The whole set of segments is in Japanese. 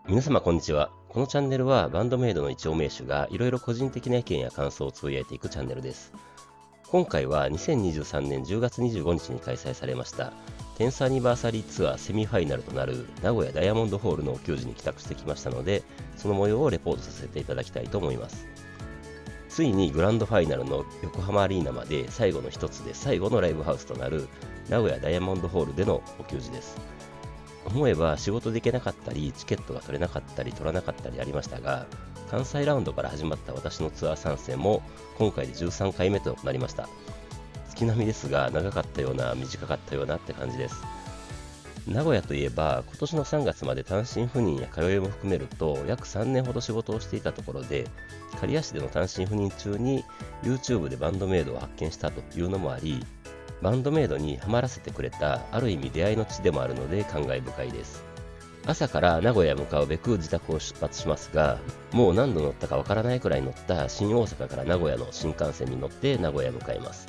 皆様こんにちは。このチャンネルはバンドメイドの一応名手がいろいろ個人的な意見や感想をつぶやいていくチャンネルです。今回は2023年10月25日に開催されました10thアニバーサリーツアーセミファイナルとなる名古屋ダイヤモンドホールの球児に帰宅してきましたので、その模様をレポートさせていただきたいと思います。ついにグランドファイナルの横浜アリーナまで最後の一つで最後のライブハウスとなる名古屋ダイヤモンドホールでのお球児です。思えば仕事で行けなかったり、チケットが取れなかったり取らなかったりありましたが、関西ラウンドから始まった私のツアー参戦も今回で13回目となりました。月並みですが、長かったような短かったようなって感じです。名古屋といえば、今年の3月まで単身赴任や通いも含めると約3年ほど仕事をしていたところで、刈谷市での単身赴任中に YouTube でバンドメイドを発見したというのもあり、バンドメイドにハマらせてくれたある意味出会いの地でもあるので感慨深いです。朝から名古屋へ向かうべく自宅を出発しますが、もう何度乗ったかわからないくらい乗った新大阪から名古屋の新幹線に乗って名古屋へ向かいます。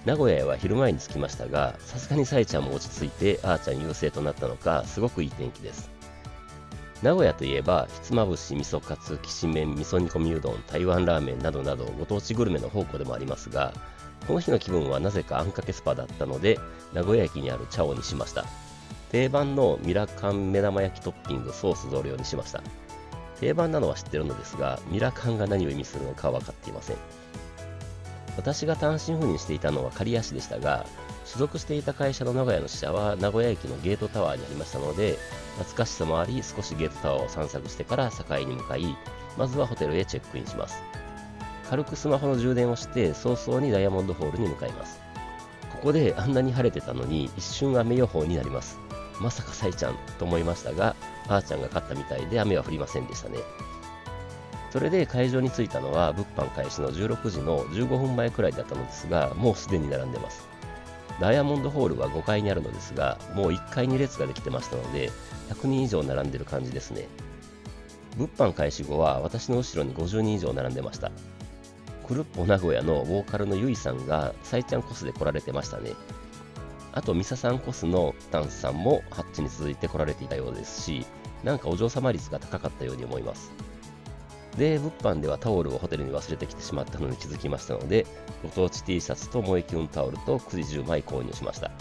名古屋へは昼前に着きましたが、さすがにさえちゃんも落ち着いてあーちゃん優勢となったのか、すごくいい天気です。名古屋といえば、ひつまぶし、味噌カツ、きしめん、味噌煮込みうどん、台湾ラーメンなどなどご当地グルメの宝庫でもありますが、この日の気分はなぜかあんかけスパだったので、名古屋駅にあるチャオにしました。定番のミラカン目玉焼きトッピングソース同量にしました。定番なのは知ってるのですが、ミラカンが何を意味するのかは分かっていません。私が単身赴任していたのは刈谷市でしたが、所属していた会社の名古屋の支社は名古屋駅のゲートタワーにありましたので、懐かしさもあり少しゲートタワーを散策してから栄に向かい、まずはホテルへチェックインします。軽くスマホの充電をして早々にダイヤモンドホールに向かいます。ここであんなに晴れてたのに一瞬雨予報になります。まさかサイちゃんと思いましたが、あーちゃんが勝ったみたいで雨は降りませんでしたね。それで会場に着いたのは物販開始の16時の15分前くらいだったのですが、もうすでに並んでます。ダイヤモンドホールは5階にあるのですが、もう1階に列ができてましたので、100人以上並んでる感じですね。物販開始後は私の後ろに50人以上並んでました。クルッポ名古屋のボーカルのゆいさんがサイちゃんコスで来られてましたね。あとミサさんコスのタンスさんもハッチに続いて来られていたようですし、なんかお嬢様率が高かったように思います。で、物販ではタオルをホテルに忘れてきてしまったのに気づきましたので、ご当地 T シャツと萌えキュンタオルとくじ10枚購入しました。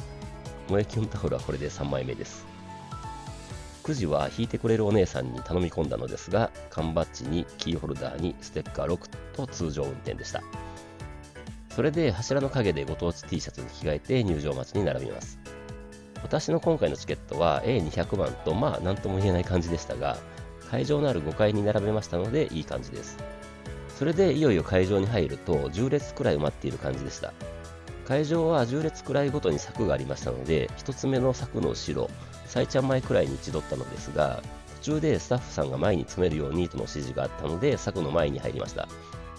萌えキュンタオルはこれで3枚目です。くじは引いてくれるお姉さんに頼み込んだのですが、缶バッジにキーホルダーにステッカー6と通常運転でした。それで柱の陰でご当地 T シャツに着替えて入場待ちに並びます。私の今回のチケットは A200 番と何とも言えない感じでしたが、会場のある5階に並べましたのでいい感じです。それでいよいよ会場に入ると10列くらい埋まっている感じでした。会場は10列くらいごとに柵がありましたので、1つ目の柵の後ろ、サイちゃん前くらいに位置取ったのですが、途中でスタッフさんが前に詰めるようにとの指示があったので柵の前に入りました。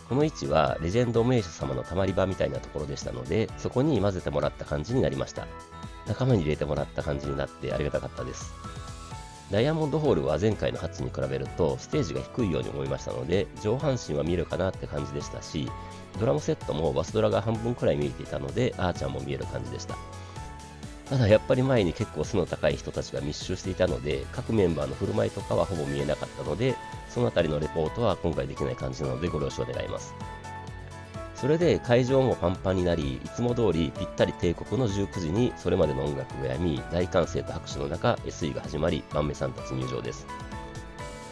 この位置はレジェンド名手様のたまり場みたいなところでしたので、そこに混ぜてもらった感じになりました。仲間に入れてもらった感じになってありがたかったです。ダイヤモンドホールは前回のハッチに比べるとステージが低いように思いましたので、上半身は見えるかなって感じでしたし、ドラムセットもバスドラが半分くらい見えていたので、あーちゃんも見える感じでした。ただやっぱり前に結構背の高い人たちが密集していたので、各メンバーの振る舞いとかはほぼ見えなかったので、そのあたりのレポートは今回できない感じなのでご了承願います。それで会場もパンパンになり、いつも通りぴったり帝国の19時にそれまでの音楽がやみ、大歓声と拍手の中 SE が始まり、バンメさんたち入場です。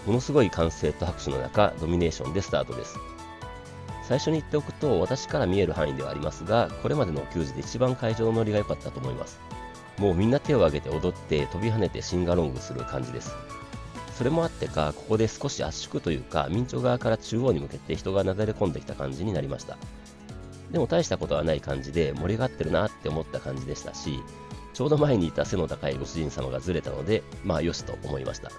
ものすごい歓声と拍手の中、ドミネーションでスタートです。最初に言っておくと、私から見える範囲ではありますが、これまでの球児で一番会場のノリが良かったと思います。もうみんな手を挙げて踊って飛び跳ねてシンガロングする感じです。それもあってか、ここで少し圧縮というか、民調側から中央に向けて人がなだれ込んできた感じになりました。でも大したことはない感じで盛り上がってるなって思った感じでしたし、ちょうど前にいた背の高いご主人様がずれたので、よしと思いました。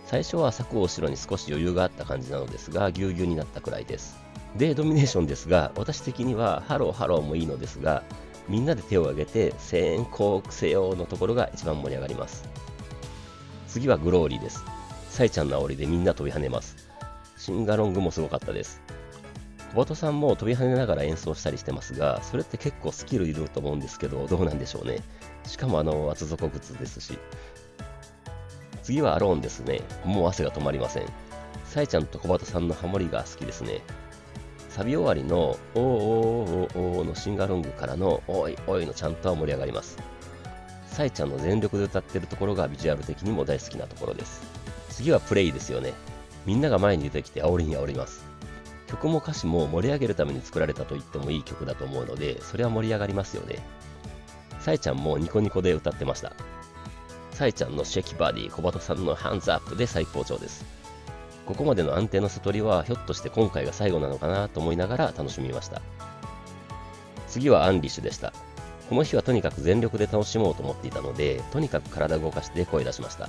最初は柵を後ろに少し余裕があった感じなのですが、ぎゅうぎゅうになったくらいです。で、ドミネーションですが、私的にはハローハローもいいのですが、みんなで手を挙げて先行せよのところが一番盛り上がります。次はグローリーです。サイちゃんの煽りでみんな飛び跳ねます。シンガロングもすごかったです。小鳩さんも飛び跳ねながら演奏したりしてますが、それって結構スキルいると思うんですけど、どうなんでしょうね。しかも厚底靴ですし。次はアローンですね。もう汗が止まりません。さえちゃんと小鳩さんのハモリが好きですね。サビ終わりのおーおーおーおーのシンガロングからのおいおいのちゃんとは盛り上がります。さえちゃんの全力で歌ってるところがビジュアル的にも大好きなところです。次はプレイですよね。みんなが前に出てきて煽りに煽ります。曲も歌詞も盛り上げるために作られたと言ってもいい曲だと思うので、それは盛り上がりますよね。さえちゃんもニコニコで歌ってました。さえちゃんのシェキバディ、小鳩さんのハンズアップで最高潮です。ここまでの安定の悟りはひょっとして今回が最後なのかなと思いながら楽しみました。次はアンリッシュでした。この日はとにかく全力で楽しもうと思っていたので、とにかく体を動かして声出しました。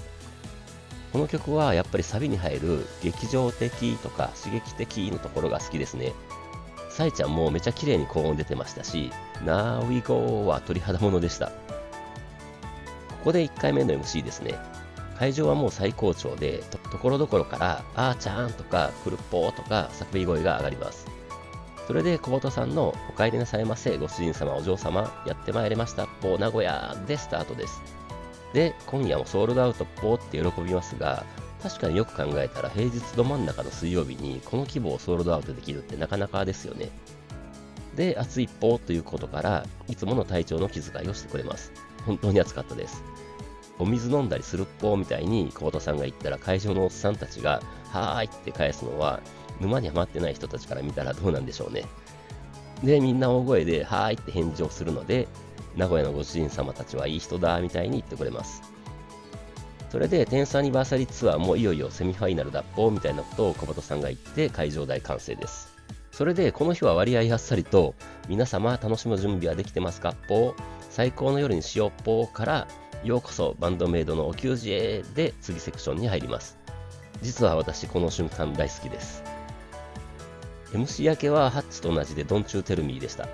この曲はやっぱりサビに入る劇場的とか刺激的のところが好きですね。さえちゃんもめちゃ綺麗に高音出てましたし、Now We Go は鳥肌ものでした。ここで1回目の MC ですね。会場はもう最高潮で、ところどころからあーちゃんとかくるっぽーとか叫び声が上がります。それで小鳩さんのお帰りなさいませご主人様お嬢様やってまいりましたっぽ名古屋でスタートです。で、今夜もソールドアウトっぽって喜びますが、確かによく考えたら平日ど真ん中の水曜日にこの規模をソールドアウトできるってなかなかですよね。で、暑いっぽということから、いつもの体調の気遣いをしてくれます。本当に暑かったです。お水飲んだりするっぽみたいに小鳩さんが言ったら会場のおっさんたちがはーいって返すのは沼にはまってない人たちから見たらどうなんでしょうね。で、みんな大声ではーいって返事をするので、名古屋のご主人様たちはいい人だみたいに言ってくれます。それで、テンスアニバーサリーツアーもいよいよセミファイナルだっぽみたいなことを小鳩さんが言って会場大完成です。それで、この日は割合あっさりと、皆様楽しむ準備はできてますかぽ最高の夜にしようぽからようこそバンドメイドのお給仕へで次セクションに入ります。実は私この瞬間大好きです。MC 明けはハッチと同じでドンチューテルミーでした。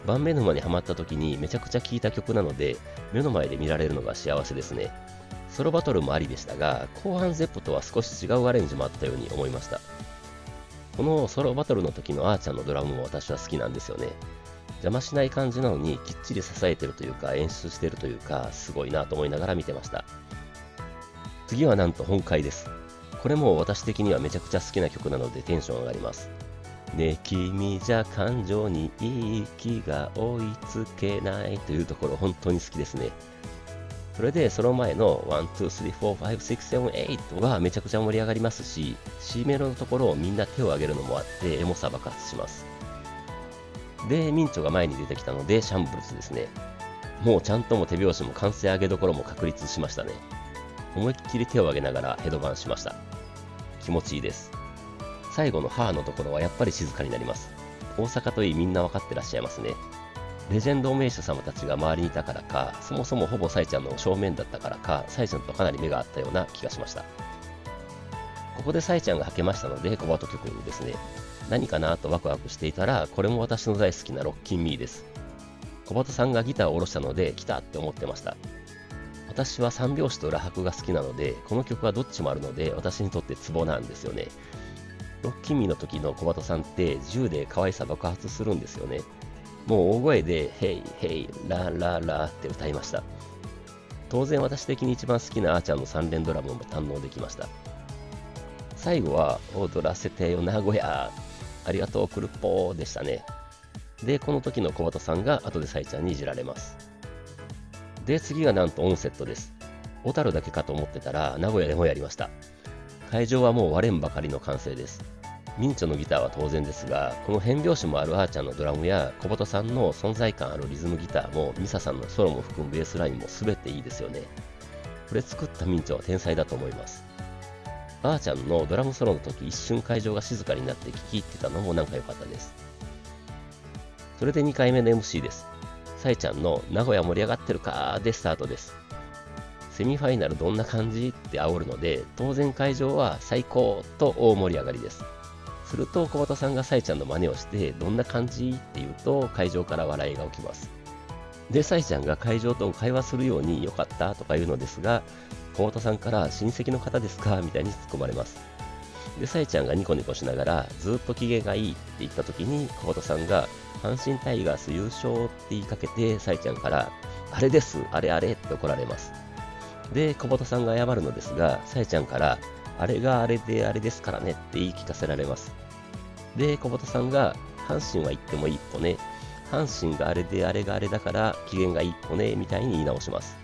バンベヌマにハマった時にめちゃくちゃ聴いた曲なので目の前で見られるのが幸せですね。ソロバトルもありでしたが後半ゼップとは少し違うアレンジもあったように思いました。このソロバトルの時のあーちゃんのドラムも私は好きなんですよね。邪魔しない感じなのにきっちり支えてるというか演出してるというかすごいなと思いながら見てました。次はなんと本会です。これも私的にはめちゃくちゃ好きな曲なのでテンション上がります。ね君じゃ感情に息が追いつけないというところ本当に好きですね。それでその前の1、2、3、4、5、6、7、8はめちゃくちゃ盛り上がりますし C メロのところをみんな手を挙げるのもあってエモさ爆発します。で、ミンチョが前に出てきたのでシャンブルズですね。もうちゃんとも手拍子も歓声上げどころも確立しましたね。思いっきり手を挙げながらヘドバンしました。気持ちいいです。最後のハーのところはやっぱり静かになります。大阪といいみんな分かってらっしゃいますね。レジェンド名手様たちが周りにいたからか、そもそもほぼサイちゃんの正面だったからか、サイちゃんとかなり目が合ったような気がしました。ここでサイちゃんがはけましたので、小鳩曲にですね、何かなとワクワクしていたら、これも私の大好きなロッキンミーです。小鳩さんがギターを下ろしたので、来たって思ってました。私は三拍子と裏拍が好きなので、この曲はどっちもあるので、私にとってツボなんですよね。ロッキンミーの時の小鳩さんって銃で可愛さ爆発するんですよね。もう大声でヘイヘイラララって歌いました。当然私的に一番好きなあーちゃんの3連ドラムも堪能できました。最後は踊らせてよ名古屋ありがとうくるっぽーでしたね。で、この時の小鳩さんが後でサイちゃんにいじられます。で、次がなんとオンセットです。小樽だけかと思ってたら名古屋でもやりました。会場はもう割れんばかりの歓声です。ミンチョのギターは当然ですが、この変拍子もあるあーちゃんのドラムや小鳩さんの存在感あるリズムギターもミサさんのソロも含むベースラインも全ていいですよね。これ作ったミンチョは天才だと思います。あーちゃんのドラムソロの時一瞬会場が静かになって聞き入ってたのもなんか良かったです。それで2回目の MC です。サイちゃんの名古屋盛り上がってるかーでスタートです。セミファイナルどんな感じって煽るので、当然会場は最高と大盛り上がりです。すると小鳩さんがサイちゃんの真似をしてどんな感じって言うと会場から笑いが起きます。で、サイちゃんが会場と会話するように良かったとか言うのですが、小鳩さんから親戚の方ですかみたいに突っ込まれます。で、サイちゃんがニコニコしながらずっと機嫌がいいって言った時に小鳩さんが阪神タイガース優勝って言いかけてサイちゃんからあれですあれあれって怒られます。で、小畑さんが謝るのですが、さえちゃんから、あれがあれであれですからねって言い聞かせられます。で、小畑さんが、阪神は言ってもいい子ね。阪神があれであれがあれだから機嫌がいい子ね、みたいに言い直します。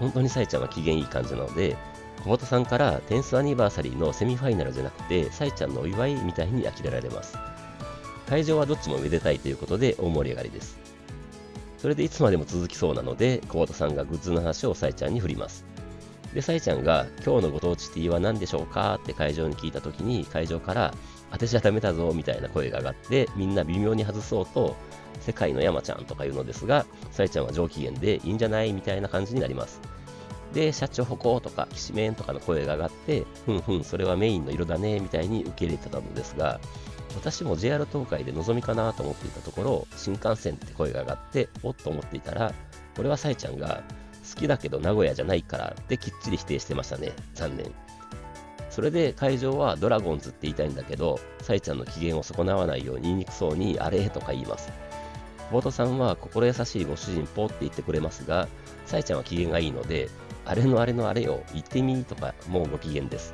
本当にさえちゃんは機嫌いい感じなので、小畑さんからテンスアニバーサリーのセミファイナルじゃなくて、さえちゃんのお祝いみたいに呆れられます。会場はどっちもめでたいということで大盛り上がりです。それでいつまでも続きそうなので、小畑さんがグッズの話をさえちゃんに振ります。で、さえちゃんが今日のご当地ティーは何でしょうかって会場に聞いたときに、会場から当てちゃダメだぞみたいな声が上がって、みんな微妙に外そうと、世界の山ちゃんとか言うのですが、さえちゃんは上機嫌でいいんじゃないみたいな感じになります。で、社長歩行とか、きしめんとかの声が上がって、ふんふん、それはメインの色だねみたいに受け入れてたのですが、私も JR 東海でのぞみかなと思っていたところ、新幹線って声が上がって、おっと思っていたら、これはさえちゃんが、好きだけど名古屋じゃないからってきっちり否定してましたね。残念。それで会場はドラゴンズって言いたいんだけど、さえちゃんの機嫌を損なわないように言いにくそうに、あれとか言います。ボートさんは心優しいご主人ポって言ってくれますが、さえちゃんは機嫌がいいので、あれのあれのあれよ、言ってみとかもうご機嫌です。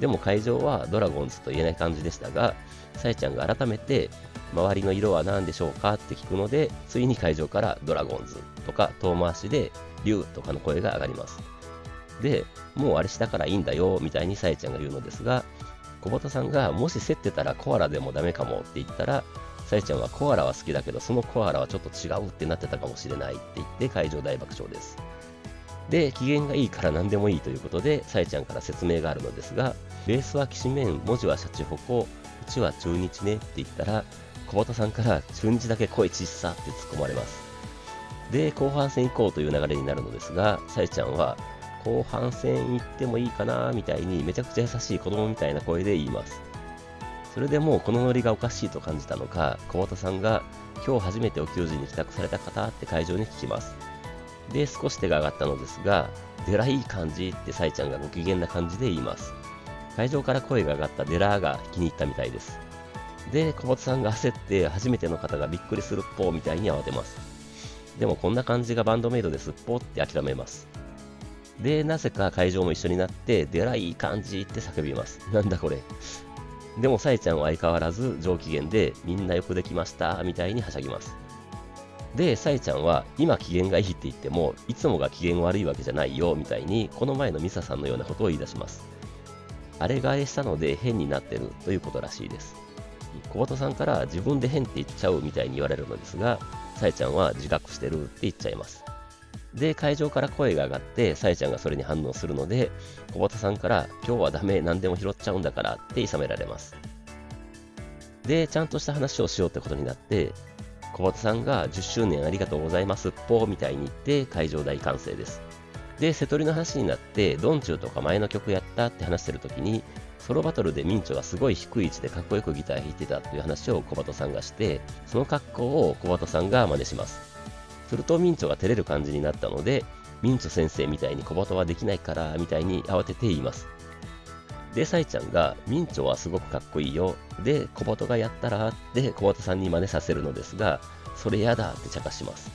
でも会場はドラゴンズと言えない感じでしたが、さえちゃんが改めて、周りの色は何でしょうかって聞くので、ついに会場からドラゴンズとか遠回しで竜とかの声が上がります。で、もうあれしたからいいんだよみたいにさえちゃんが言うのですが、小畑さんがもし競ってたらコアラでもダメかもって言ったら、さえちゃんはコアラは好きだけど、そのコアラはちょっと違うってなってたかもしれないって言って会場大爆笑です。で、機嫌がいいから何でもいいということで、さえちゃんから説明があるのですが、ベースはきしめん、文字はシャチホコ、うちは中日ねって言ったら、小畑さんから中日だけ声ちっさって突っ込まれます。で、後半戦行こうという流れになるのですが、さえちゃんは、後半戦行ってもいいかなみたいにめちゃくちゃ優しい子供みたいな声で言います。それでもうこのノリがおかしいと感じたのか、小畑さんが、今日初めてお給仕に帰宅された方って会場に聞きます。で、少し手が上がったのですが、デラいい感じってさえちゃんがご機嫌な感じで言います。会場から声が上がったデラが気に入ったみたいです。で、小畑さんが焦って初めての方がびっくりするっぽみたいに慌てます。でもこんな感じがバンドメイドですっぽって諦めます。で、なぜか会場も一緒になってデラいい感じって叫びます。なんだこれ。でもさえちゃんは相変わらず上機嫌でみんなよくできましたみたいにはしゃぎます。で、さえちゃんは今機嫌がいいって言ってもいつもが機嫌悪いわけじゃないよみたいにこの前のミサさんのようなことを言い出します。あれがあれしたので変になってるということらしいです。小畑さんから自分で変って言っちゃうみたいに言われるのですが、さえちゃんは自覚してるって言っちゃいます。で、会場から声が上がって、さえちゃんがそれに反応するので、小畑さんから今日はダメ、何でも拾っちゃうんだからって諌められます。で、ちゃんとした話をしようってことになって、小畑さんが10周年ありがとうございますっぽーみたいに言って会場大歓声です。で、瀬戸りの話になって、ドンチューとか前の曲やったって話してるときに、ソロバトルでミンチョがすごい低い位置でかっこよくギター弾いてたという話を小畑さんがして、その格好を小畑さんが真似します。するとミンチョが照れる感じになったので、ミンチョ先生みたいに小畑はできないからみたいに慌てて言います。で、サイちゃんが、ミンチョはすごくかっこいいよ。で、小畑がやったらって小畑さんに真似させるのですが、それやだって茶化します。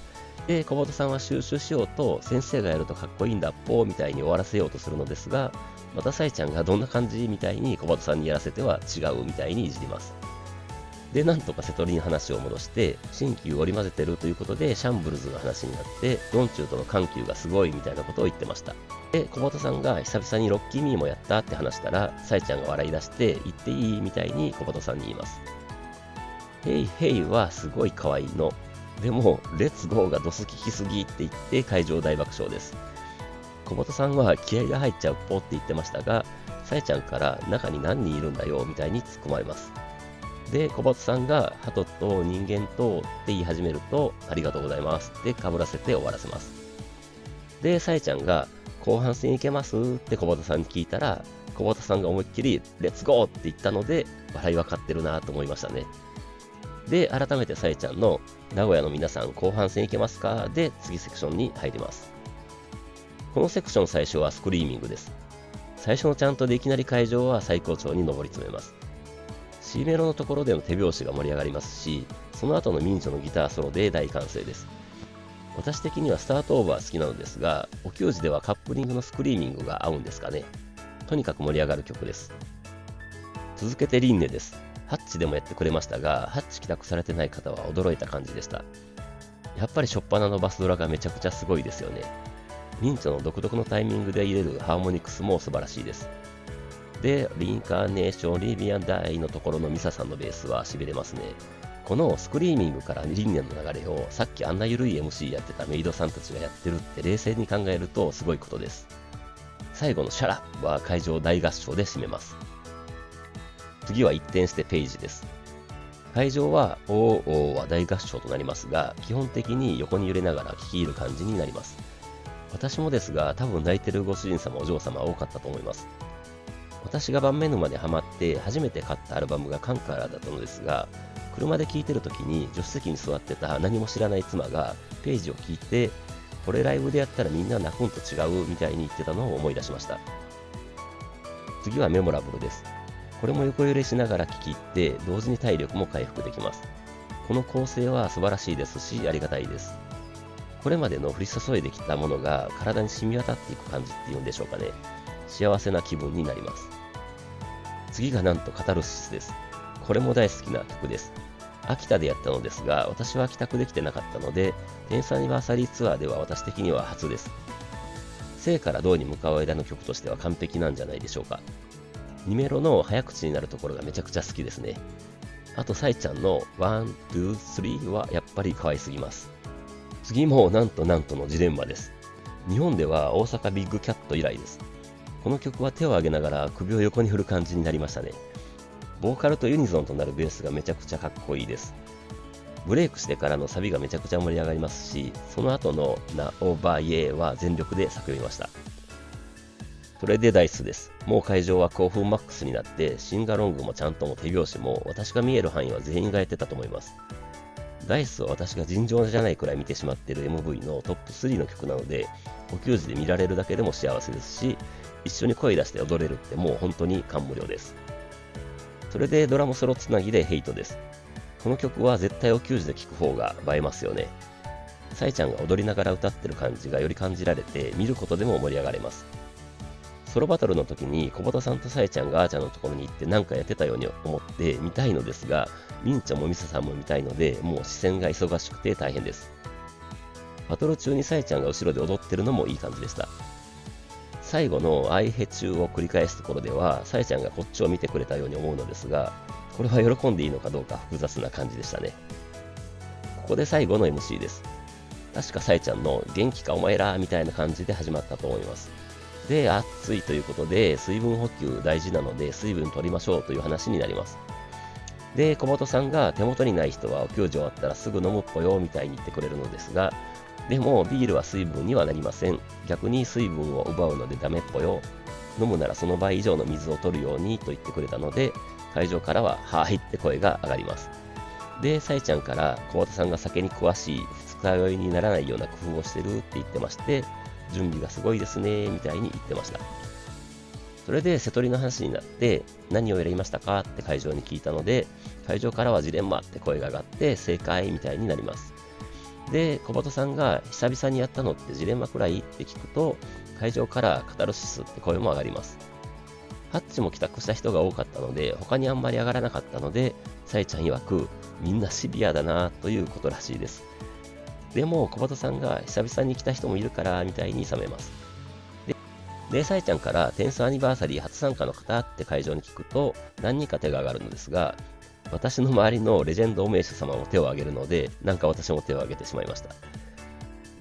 で、小畑さんは収集しようと、先生がやるとかっこいいんだっぽーみたいに終わらせようとするのですが、またサイちゃんがどんな感じみたいに小畑さんにやらせては違うみたいにいじります。で、なんとか瀬戸りに話を戻して、新旧織り交ぜてるということで、シャンブルズの話になって、ドンチューとの緩急がすごいみたいなことを言ってました。で、小畑さんが久々にロッキーミーもやったって話したら、サイちゃんが笑い出して、言っていいみたいに小畑さんに言います。ヘイヘイはすごい可愛いの。でも、レッツゴーがドス聞きすぎって言って会場大爆笑です。小畑さんは気合が入っちゃうっぽって言ってましたが、サイちゃんから中に何人いるんだよみたいに突っ込まれます。で、小畑さんが鳩と人間とって言い始めると、ありがとうございますってかぶらせて終わらせます。で、サイちゃんが後半戦いけますって小畑さんに聞いたら、小畑さんが思いっきりレッツゴーって言ったので、笑いは勝ってるなと思いましたね。で、改めてサイちゃんの名古屋の皆さん後半戦いけますかで次セクションに入ります。このセクション最初はスクリーミングです。最初のちゃんとでいきなり会場は最高潮に上り詰めます。C メロのところでの手拍子が盛り上がりますし、その後のミンチョのギターソロで大歓声です。私的にはスタートオーバー好きなのですが、お給仕ではカップリングのスクリーミングが合うんですかね。とにかく盛り上がる曲です。続けてリンネです。ハッチでもやってくれましたが、ハッチ帰宅されてない方は驚いた感じでした。やっぱり初っ端のバスドラがめちゃくちゃすごいですよね。ミンチョの独特のタイミングで入れるハーモニクスも素晴らしいです。で、リンカーネーション、リビアンダイのところのミサさんのベースは痺れますね。このスクリーミングからリンネの流れをさっきあんな緩い MC やってたメイドさんたちがやってるって冷静に考えるとすごいことです。最後のシャラッは会場大合唱で締めます。次は一転してペイジです。会場はおーおーは大合唱となりますが、基本的に横に揺れながら聴き入る感じになります。私もですが、多分泣いてるご主人様お嬢様多かったと思います。私が盤面沼にハマって初めて買ったアルバムがカンカラーだったのですが、車で聴いてる時に助手席に座ってた何も知らない妻がページを聞いて、これライブでやったらみんな泣くんと違うみたいに言ってたのを思い出しました。次はメモラブルです。これも横揺れしながら聴き入って同時に体力も回復できます。この構成は素晴らしいですしありがたいです。これまでの降り注いできたものが体に染み渡っていく感じっていうんでしょうかね。幸せな気分になります。次がなんとカタルシスです。これも大好きな曲です。秋田でやったのですが、私は帰宅できてなかったので、テンスアニバーサリーツアーでは私的には初です。生から銅に向かう間の曲としては完璧なんじゃないでしょうか。2メロの早口になるところがめちゃくちゃ好きですね。あと、サイちゃんの1、2、3はやっぱり可愛すぎます。次もなんとなんとのジレンマです。日本では大阪ビッグキャット以来です。この曲は手を上げながら首を横に振る感じになりましたね。ボーカルとユニゾンとなるベースがめちゃくちゃかっこいいです。ブレイクしてからのサビがめちゃくちゃ盛り上がりますし、その後のナオバイエーは全力で叫びました。それでダイスです。もう会場は興奮マックスになって、シンガロングもちゃんとも手拍子も私が見える範囲は全員がやってたと思います。ダイスは私が尋常じゃないくらい見てしまっている MV のトップ3の曲なので、お給仕で見られるだけでも幸せですし、一緒に声出して踊れるってもう本当に感無量です。それでドラムソロつなぎでヘイトです。この曲は絶対お給仕で聴く方が映えますよね。サイちゃんが踊りながら歌ってる感じがより感じられて、見ることでも盛り上がれます。ソロバトルの時に小畑さんとサイちゃんがあーちゃんのところに行って何かやってたように思って見たいのですが、ミンチョもミサさんも見たいので、もう視線が忙しくて大変です。バトル中にサイちゃんが後ろで踊ってるのもいい感じでした。最後のアイヘ中を繰り返すところでは、サイちゃんがこっちを見てくれたように思うのですが、これは喜んでいいのかどうか複雑な感じでしたね。ここで最後の MC です。確かサイちゃんの元気かお前らみたいな感じで始まったと思います。で、暑いということで水分補給大事なので水分取りましょうという話になります。で、小本さんが手元にない人はお給仕終わったらすぐ飲むっぽよみたいに言ってくれるのですが、でもビールは水分にはなりません。逆に水分を奪うのでダメっぽよ。飲むならその倍以上の水を取るようにと言ってくれたので、会場からははーいって声が上がります。で、サイちゃんから小畑さんが酒に詳しい二日酔いにならないような工夫をしてるって言ってまして、準備がすごいですねみたいに言ってました。それで瀬戸りの話になって何を選びましたかって会場に聞いたので、会場からはジレンマって声が上がって正解みたいになります。で、小畑さんが久々にやったのってジレンマくらいって聞くと、会場からカタルシスって声も上がります。ハッチも帰宅した人が多かったので、他にあんまり上がらなかったので、サイちゃん曰く、みんなシビアだなということらしいです。でも、小畑さんが久々に来た人もいるからみたいに冷めます。で、サイちゃんからテンスアニバーサリー初参加の方って会場に聞くと、何人か手が上がるのですが、私の周りのレジェンドお名手様も手を挙げるので、なんか私も手を挙げてしまいました。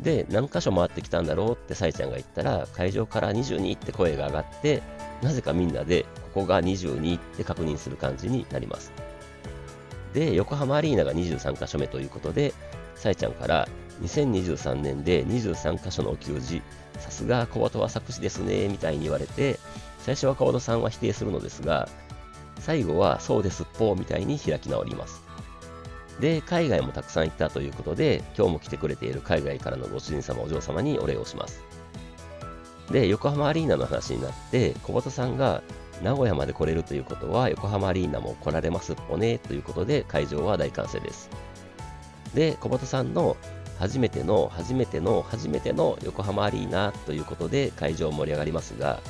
で、何箇所回ってきたんだろうってサイちゃんが言ったら、会場から22って声が上がって、なぜかみんなでここが22って確認する感じになります。で、横浜アリーナが23箇所目ということで、サイちゃんから2023年で23箇所のお給仕、さすが小畑は作詞ですねみたいに言われて、最初は小畑さんは否定するのですが、最後はそうですっぽーみたいに開き直ります。で、海外もたくさん行ったということで、今日も来てくれている海外からのご主人様お嬢様にお礼をします。で、横浜アリーナの話になって、小畑さんが名古屋まで来れるということは、横浜アリーナも来られますっぽねということで、会場は大歓声です。で、小畑さんの初めての横浜アリーナということで会場盛り上がりますが、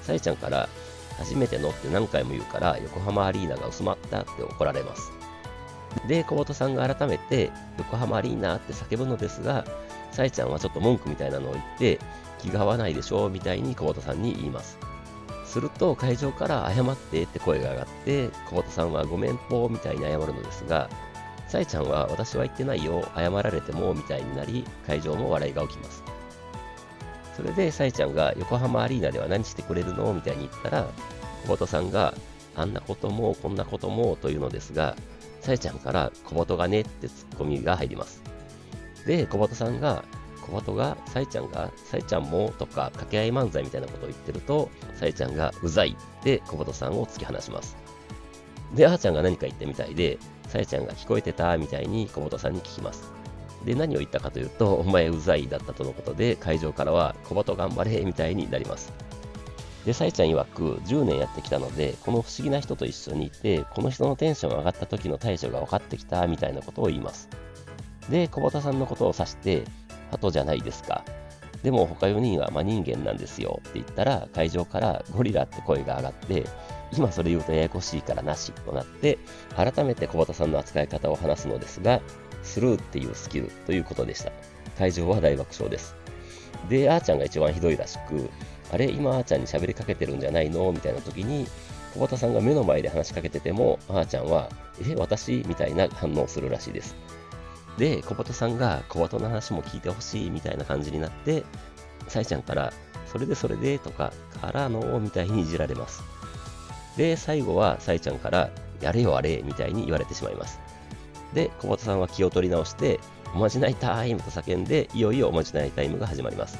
さえちゃんから初めてのって何回も言うから横浜アリーナが薄まったって怒られます。で、小鳩さんが改めて横浜アリーナって叫ぶのですが、さえちゃんはちょっと文句みたいなのを言って気が合わないでしょみたいに小鳩さんに言います。すると会場から謝ってって声が上がって、小鳩さんはごめんぽみたいに謝るのですが、さえちゃんは私は言ってないよ、謝られてもみたいになり、会場も笑いが起きます。それでさえちゃんが横浜アリーナでは何してくれるのみたいに言ったら、小鳩さんがあんなこともこんなこともというのですが、さえちゃんから小鳩がねってツッコミが入ります。で、小鳩さんが小鳩がさえちゃんもとか掛け合い漫才みたいなことを言ってると、さえちゃんがうざいって小鳩さんを突き放します。で、あーちゃんが何か言ったみたいで、さえちゃんが聞こえてたみたいに小鳩さんに聞きます。で、何を言ったかというと、お前うざいだったとのことで、会場からは小鳩頑張れみたいになります。で、さえちゃん曰く10年やってきたので、この不思議な人と一緒にいて、この人のテンション上がった時の対処が分かってきたみたいなことを言います。で、小鳩さんのことを指して、鳩じゃないですか。でも他4人は真人間なんですよって言ったら、会場からゴリラって声が上がって、今それ言うとややこしいからなしとなって、改めて小鳩さんの扱い方を話すのですが、スルーっていうスキルということでした。会場は大爆笑です。で、あーちゃんが一番ひどいらしく、あれ、今あーちゃんに喋りかけてるんじゃないのみたいな時に、小鳩さんが目の前で話しかけてても、あーちゃんは、私みたいな反応をするらしいです。で、小鳩さんが小鳩の話も聞いてほしいみたいな感じになって、さえちゃんから、それでとか、からのみたいにいじられます。で、最後はさえちゃんから、やれよあれみたいに言われてしまいます。で、小鳩さんは気を取り直して、おまじないタイムと叫んで、いよいよおまじないタイムが始まります。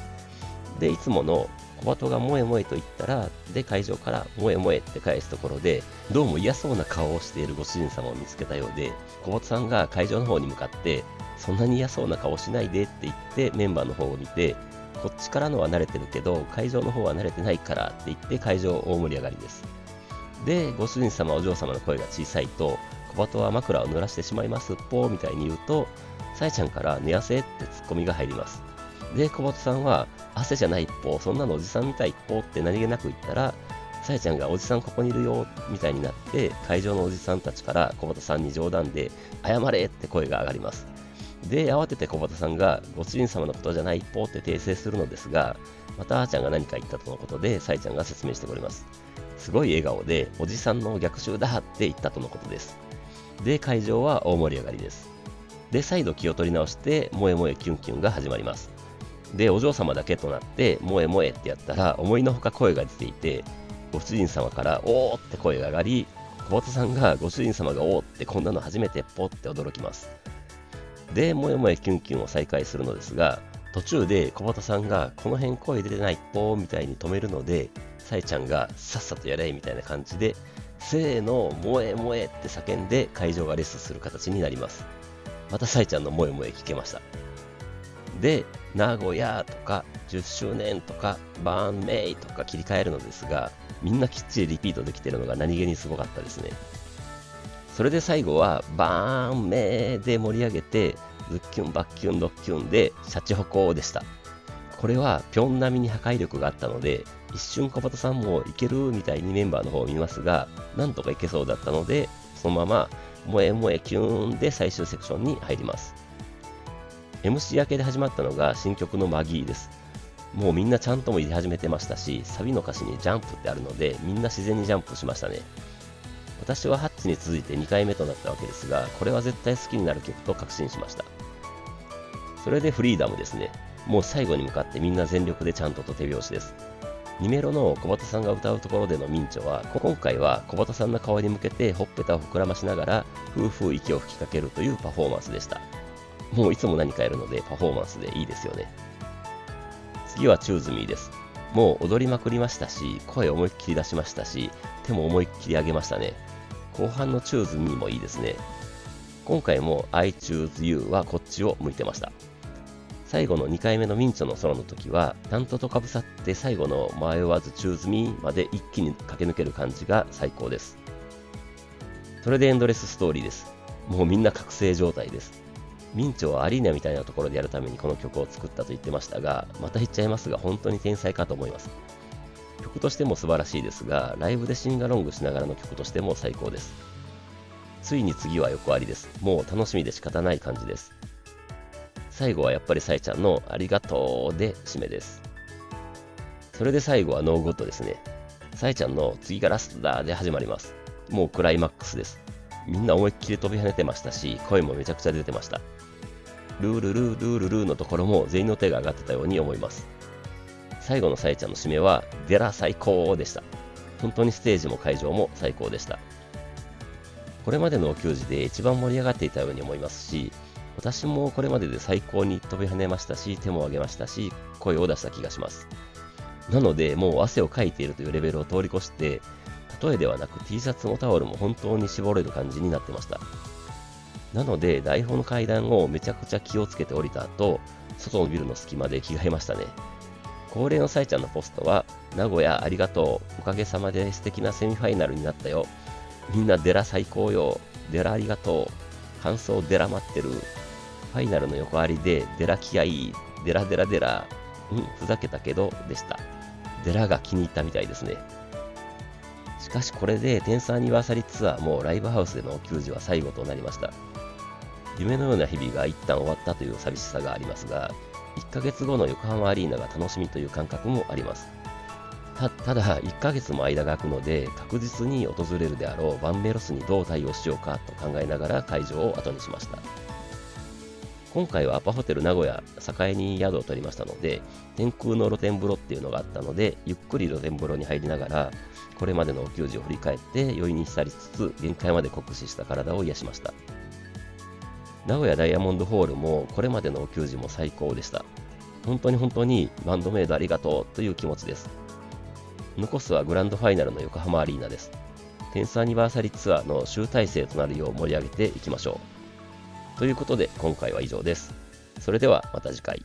で、いつもの小鳩が萌え萌えと言ったら、で、会場から萌え萌えって返すところで、どうも嫌そうな顔をしているご主人様を見つけたようで、小鳩さんが会場の方に向かって、そんなに嫌そうな顔しないでって言ってメンバーの方を見て、こっちからのは慣れてるけど、会場の方は慣れてないからって言って会場大盛り上がりです。で、ご主人様お嬢様の声が小さいと、小鳩は枕を濡らしてしまいますっぽーみたいに言うと、さえちゃんから寝汗ってツッコミが入ります。で、小鳩さんは、汗じゃないっぽ、そんなのおじさんみたいっぽって何気なく言ったら、さえちゃんがおじさんここにいるよみたいになって、会場のおじさんたちから小鳩さんに冗談で、謝れって声が上がります。で、慌てて小鳩さんが、ご主人様のことじゃないっぽって訂正するのですが、またあーちゃんが何か言ったとのことで、さえちゃんが説明してくれます。すごい笑顔で、おじさんの逆襲だって言ったとのことです。で、会場は大盛り上がりです。で、再度気を取り直して、萌え萌えキュンキュンが始まります。で、お嬢様だけとなって、萌え萌えってやったら、思いのほか声が出ていて、ご主人様からおーって声が上がり、小鳩さんがご主人様がおーってこんなの初めてっぽって驚きます。で、萌え萌えキュンキュンを再開するのですが、途中で小鳩さんがこの辺声出てないっぽみたいに止めるので、さえちゃんがさっさとやれみたいな感じで、せーの、萌え萌えって叫んで会場がレッスする形になります。またさえちゃんの萌え萌え聞けました。で、名古屋とか10周年とかバーンメイとか切り替えるのですが、みんなきっちりリピートできているのが何気にすごかったですね。それで最後はバーンメイで盛り上げて、ズッキュンバッキュンドッキュンでシャチホコでした。これはピョン並みに破壊力があったので、一瞬小鳩さんもいけるみたいにメンバーの方を見ますが、なんとかいけそうだったので、そのまま萌え萌えキューンで最終セクションに入ります。MC 明けで始まったのが新曲のマギーです。もうみんなちゃんとも入れ始めてましたし、サビの歌詞にジャンプってあるので、みんな自然にジャンプしましたね。私はハッチに続いて2回目となったわけですが、これは絶対好きになる曲と確信しました。それでフリーダムですね。もう最後に向かってみんな全力でちゃんとと手拍子です。2メロの小鳩さんが歌うところでのミンチョは、今回は小鳩さんの顔に向けてほっぺたを膨らましながら、ふうふう息を吹きかけるというパフォーマンスでした。もういつも何かやるのでパフォーマンスでいいですよね。次はチューズミーです。もう踊りまくりましたし、声思いっきり出しましたし、手も思いっきり上げましたね。後半のチューズミーもいいですね。今回も I choose you はこっちを向いてました。最後の2回目のミンチョのソロの時は、なんととかぶさって最後の迷わずチューズミーまで一気に駆け抜ける感じが最高です。それでエンドレスストーリーです。もうみんな覚醒状態です。明朝はアリーナみたいなところでやるためにこの曲を作ったと言ってましたが、また言っちゃいますが本当に天才かと思います。曲としても素晴らしいですが、ライブでシンガロングしながらの曲としても最高です。ついに次は横ありです。もう楽しみで仕方ない感じです。最後はやっぱりサイちゃんのありがとうで締めです。それで最後はノーゴッドですね。サイちゃんの次がラストだで始まります。もうクライマックスです。みんな思いっきり飛び跳ねてましたし、声もめちゃくちゃ出てました。ルールルールールルーのところも全員の手が上がってたように思います。最後のサイちゃんの締めは、デラ最高でした。本当にステージも会場も最高でした。これまでのお給仕で一番盛り上がっていたように思いますし、私もこれまでで最高に飛び跳ねましたし、手も挙げましたし、声を出した気がします。なので、もう汗をかいているというレベルを通り越して、例えではなく T シャツもタオルも本当に絞れる感じになってました。なので、台本の階段をめちゃくちゃ気をつけて降りた後、外のビルの隙間で着替えましたね。恒例のサイちゃんのポストは、名古屋ありがとう。おかげさまで素敵なセミファイナルになったよ。みんなデラ最高よ。デラありがとう。感想デラ待ってる。ファイナルの横ありでデラ気合いい。デラデラデラ。ふざけたけどでした。デラが気に入ったみたいですね。しかしこれでテンスアニバーサリーツアーもライブハウスでのお給仕は最後となりました。夢のような日々が一旦終わったという寂しさがありますが、1ヶ月後の横浜アリーナが楽しみという感覚もあります。ただ、1ヶ月も間が空くので、確実に訪れるであろうバンメロスにどう対応しようかと考えながら会場を後にしました。今回はアパホテル名古屋栄に宿を取りましたので、天空の露天風呂っていうのがあったので、ゆっくり露天風呂に入りながら、これまでのお給仕を振り返って余韻に浸りつつ、限界まで酷使した体を癒しました。名古屋ダイヤモンドホールもこれまでのお給仕も最高でした。本当にバンドメイドありがとうという気持ちです。残すはグランドファイナルの横浜アリーナです。テンスアニバーサリーツアーの集大成となるよう盛り上げていきましょう。ということで今回は以上です。それではまた次回。